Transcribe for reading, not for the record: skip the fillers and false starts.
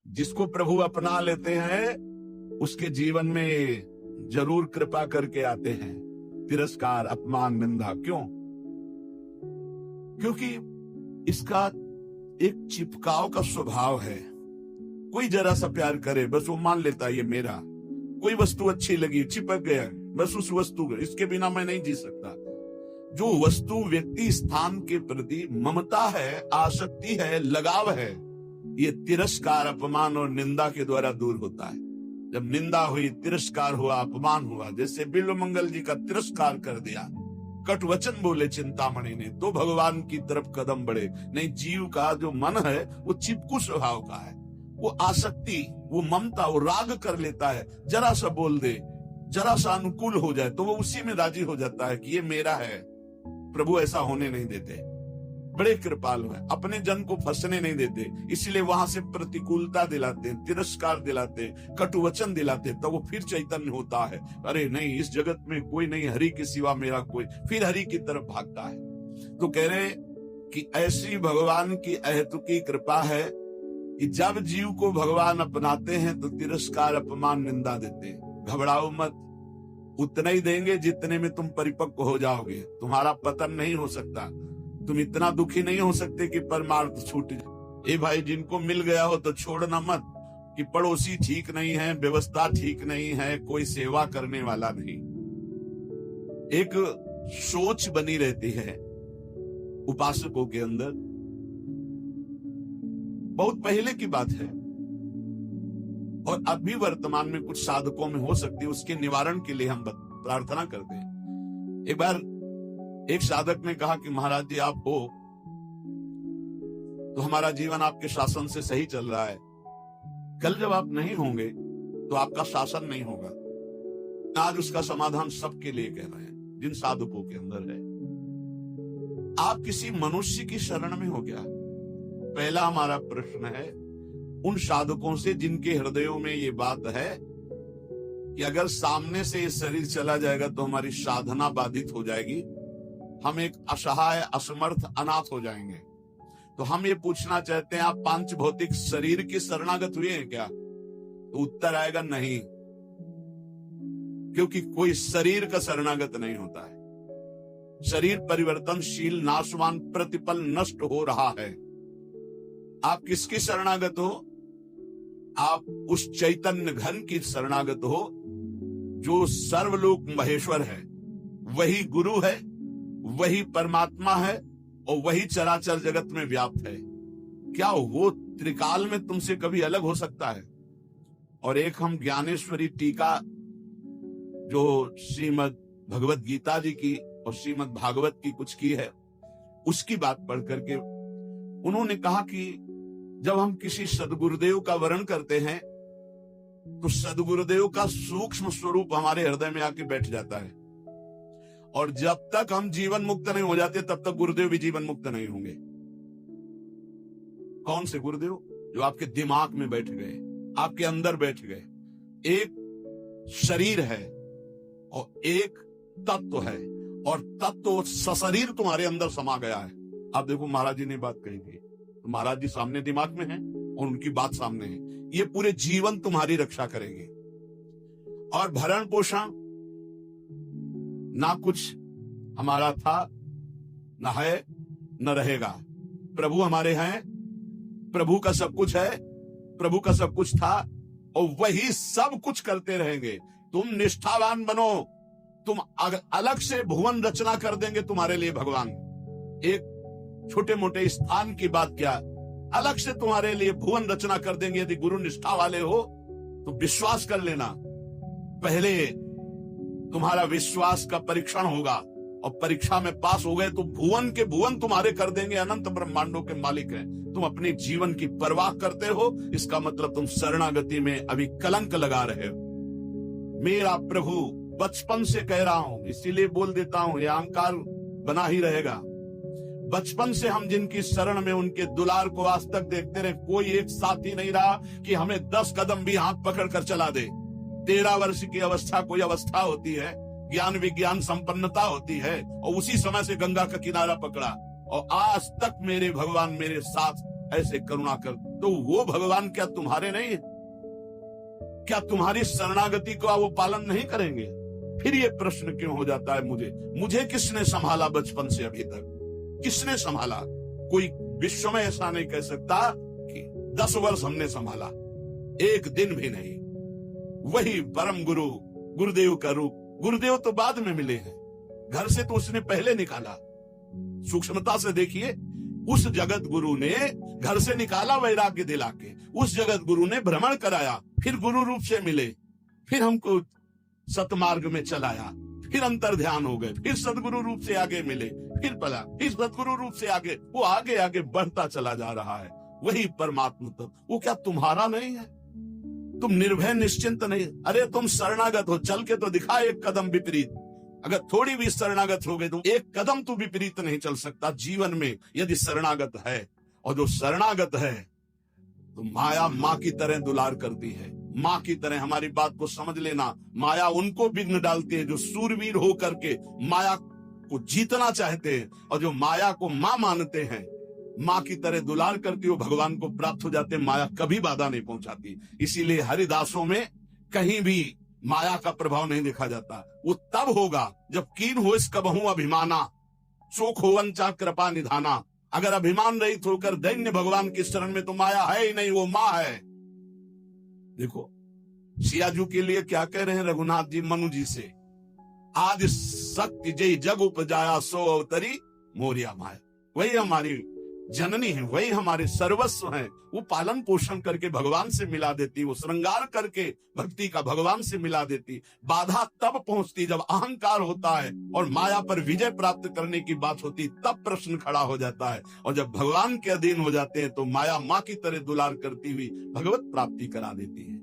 जिसको प्रभु अपना लेते हैं उसके जीवन में जरूर कृपा करके आते हैं तिरस्कार, अपमान, निंदा। क्यों? क्योंकि इसका एक चिपकाव का स्वभाव है। कोई जरा सा प्यार करे बस वो मान लेता है ये मेरा। कोई वस्तु अच्छी लगी, चिपक गया, बस उस वस्तु, इसके बिना मैं नहीं जी सकता। जो वस्तु, व्यक्ति, स्थान के प्रति ममता है, आसक्ति है, लगाव है, ये तिरस्कार, अपमान और निंदा के द्वारा दूर होता है। जब निंदा हुई, तिरस्कार हुआ, अपमान हुआ, जैसे बिल्वमंगल जी का तिरस्कार कर दिया, कट वचन बोले चिंतामणि ने, तो भगवान की तरफ कदम बढ़े। नहीं, जीव का जो मन है वो चिपकू स्वभाव का है। वो आसक्ति, वो ममता, वो राग कर लेता है। जरा सा बोल दे, जरा सा अनुकूल हो जाए तो वो उसी में राजी हो जाता है कि ये मेरा है। प्रभु ऐसा होने नहीं देते, बड़े कृपालु हैं, अपने जन को फंसने नहीं देते। इसलिए वहां से प्रतिकूलता दिलाते, तिरस्कार दिलाते, कटुवचन दिलाते, तो वो फिर चैतन्य होता है। अरे नहीं, इस जगत में कोई नहीं, हरि के सिवा मेरा कोई, फिर हरि की तरफ भागता है। तो कह रहे कि ऐसी भगवान की अहेतुकी कृपा है कि जब जीव को भगवान अपनाते हैं तो तिरस्कार, अपमान, निंदा देते हैं। घबराओ मत, उतना ही देंगे जितने में तुम परिपक्व हो जाओगे। तुम्हारा पतन नहीं हो सकता। तुम इतना दुखी नहीं हो सकते कि परमार्थ छूट जाए। ए भाई, जिनको मिल गया हो तो छोड़ना मत कि पड़ोसी ठीक नहीं है, व्यवस्था ठीक नहीं है, कोई सेवा करने वाला नहीं। एक सोच बनी रहती है उपासकों के अंदर। बहुत पहले की बात है और अभी वर्तमान में कुछ साधकों में हो सकती है। उसके निवारण के लिए हम प्रार्थना करते हैं। एक बार एक साधक ने कहा कि महाराज जी, आप हो तो हमारा जीवन आपके शासन से सही चल रहा है। कल जब आप नहीं होंगे तो आपका शासन नहीं होगा। आज उसका समाधान सबके लिए कह रहे हैं जिन साधकों के अंदर है। आप किसी मनुष्य की शरण में हो क्या? पहला हमारा प्रश्न है उन साधकों से जिनके हृदयों में ये बात है कि अगर सामने से ये शरीर चला जाएगा तो हमारी साधना बाधित हो जाएगी, हम एक असहाय, असमर्थ, अनाथ हो जाएंगे। तो हम ये पूछना चाहते हैं, आप पांच भौतिक शरीर के शरणागत हुए हैं क्या? तो उत्तर आएगा नहीं, क्योंकि कोई शरीर का शरणागत नहीं होता है। शरीर परिवर्तनशील, नाशवान, प्रतिपल नष्ट हो रहा है। आप किसकी शरणागत हो? आप उस चैतन्य घन की शरणागत हो जो सर्वलोक महेश्वर है, वही गुरु है, वही परमात्मा है और वही चराचर जगत में व्याप्त है। क्या वो त्रिकाल में तुमसे कभी अलग हो सकता है? और एक हम ज्ञानेश्वरी टीका जो श्रीमद् भगवत गीता जी की और श्रीमद् भागवत की कुछ की है, उसकी बात पढ़ करके उन्होंने कहा कि जब हम किसी सदगुरुदेव का वर्ण करते हैं तो सदगुरुदेव का सूक्ष्म स्वरूप हमारे हृदय में आके बैठ जाता है। और जब तक हम जीवन मुक्त नहीं हो जाते तब तक गुरुदेव भी जीवन मुक्त नहीं होंगे। कौन से गुरुदेव? जो आपके दिमाग में बैठ गए, आपके अंदर बैठ गए। एक शरीर है और एक तत्व है, और तत्व सशरीर तुम्हारे अंदर समा गया है। आप देखो, महाराज जी ने बात कही थी, तो महाराज जी सामने दिमाग में है और उनकी बात सामने है। ये पूरे जीवन तुम्हारी रक्षा करेंगे। और भरण पोषण ना कुछ हमारा था, न है, न रहेगा। प्रभु हमारे हैं, प्रभु का सब कुछ है, प्रभु का सब कुछ था और वही सब कुछ करते रहेंगे। तुम निष्ठावान बनो, तुम अलग से भुवन रचना कर देंगे तुम्हारे लिए भगवान। एक छोटे मोटे स्थान की बात क्या, अलग से तुम्हारे लिए भुवन रचना कर देंगे। यदि गुरु निष्ठा वाले हो तो विश्वास कर लेना, पहले तुम्हारा विश्वास का परीक्षण होगा और परीक्षा में पास हो गए तो भुवन के भुवन तुम्हारे कर देंगे। अनंत ब्रह्मांडों के मालिक हैं। तुम अपने जीवन की परवाह करते हो, इसका मतलब तुम शरणागति में अभी कलंक लगा रहे हो। मेरा प्रभु बचपन से कह रहा हूं, इसीलिए बोल देता हूं, यह अहंकार बना ही रहेगा। बचपन से हम जिनकी शरण में उनके दुलार को आज तक देखते रहे, कोई एक साथी नहीं रहा कि हमें 10 कदम भी हाथ पकड़ कर चला दे। 13 वर्ष की अवस्था कोई अवस्था होती है, ज्ञान विज्ञान संपन्नता होती है, और उसी समय से गंगा का किनारा पकड़ा। और आज तक मेरे भगवान मेरे साथ ऐसे करुणा कर तो वो भगवान क्या तुम्हारे नहीं है? क्या तुम्हारी शरणागति का वो पालन नहीं करेंगे? फिर ये प्रश्न क्यों हो जाता है मुझे किसने संभाला बचपन से अभी तक? किसने संभाला? कोई विश्व में ऐसा नहीं कह सकता कि 10 वर्ष हमने संभाला, एक दिन भी नहीं। वही परम गुरु गुरुदेव का रूप। गुरुदेव तो बाद में मिले हैं, घर से तो उसने पहले निकाला। सूक्ष्मता से देखिए, उस जगत गुरु ने घर से निकाला वैराग्य दिला के, उस जगत गुरु ने भ्रमण कराया, फिर गुरु रूप से मिले, फिर हमको सतमार्ग में चलाया, फिर अंतर ध्यान हो गए, फिर सदगुरु रूप से आगे मिले, फिर पला, फिर सदगुरु रूप से आगे, वो आगे आगे बढ़ता चला जा रहा है। वही परमात्मा तत्व, वो क्या तुम्हारा नहीं है? तुम निर्भय निश्चिंत नहीं? अरे तुम शरणागत हो, चल के तो दिखा एक कदम विपरीत। अगर थोड़ी भी शरणागत हो गए तो एक कदम तो विपरीत नहीं चल सकता जीवन में, यदि शरणागत है। और जो शरणागत है तो माया माँ की तरह दुलार करती है, माँ की तरह। हमारी बात को समझ लेना, माया उनको विघ्न डालती है जो सूरवीर होकर के माया को जीतना चाहते हैं, और जो माया को माँ मानते हैं, माँ की तरह दुलार करती हो, भगवान को प्राप्त हो जाते हैं। माया कभी बाधा नहीं पहुंचाती। इसीलिए हरिदासों में कहीं भी माया का प्रभाव नहीं देखा जाता। वो तब होगा जब कीन हो इस कबहू अभिमाना, शोक हो वंचा कृपा निधाना। अगर अभिमान रहित होकर दैन्य भगवान की शरण में, तो माया है ही नहीं, वो माँ है। देखो सियाजू के लिए क्या कह रहे हैं रघुनाथ जी मनु जी से, आदि शक्ति जय जग उपजाया सो अवतरी मोरिया माया। वही हमारी जननी है, वही हमारे सर्वस्व हैं। वो पालन पोषण करके भगवान से मिला देती, वो श्रृंगार करके भक्ति का भगवान से मिला देती। बाधा तब पहुंचती जब अहंकार होता है और माया पर विजय प्राप्त करने की बात होती, तब प्रश्न खड़ा हो जाता है। और जब भगवान के अधीन हो जाते हैं तो माया माँ की तरह दुलार करती हुई भगवत प्राप्ति करा देती है।